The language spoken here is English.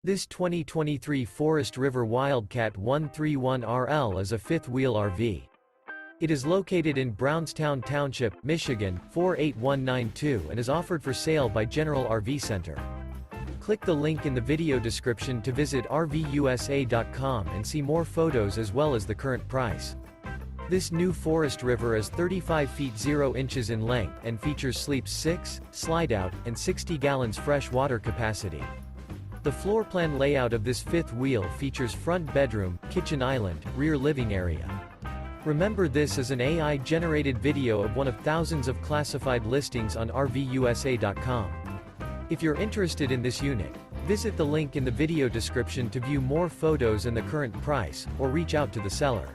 This 2023 Forest River Wildcat ONE 31RL is a fifth-wheel RV. It is located in Brownstown Township, Michigan, 48192 and is offered for sale by General RV Center. Click the link in the video description to visit RVUSA.com and see more photos as well as the current price. This new Forest River is 35 feet 0 inches in length and features sleeps 6, Slideout, and 60 gallons fresh water capacity. The floor plan layout of this fifth wheel features front bedroom, kitchen island, rear living area. Remember, this is an AI-generated video of one of thousands of classified listings on RVUSA.com. If you're interested in this unit, visit the link in the video description to view more photos and the current price, or reach out to the seller.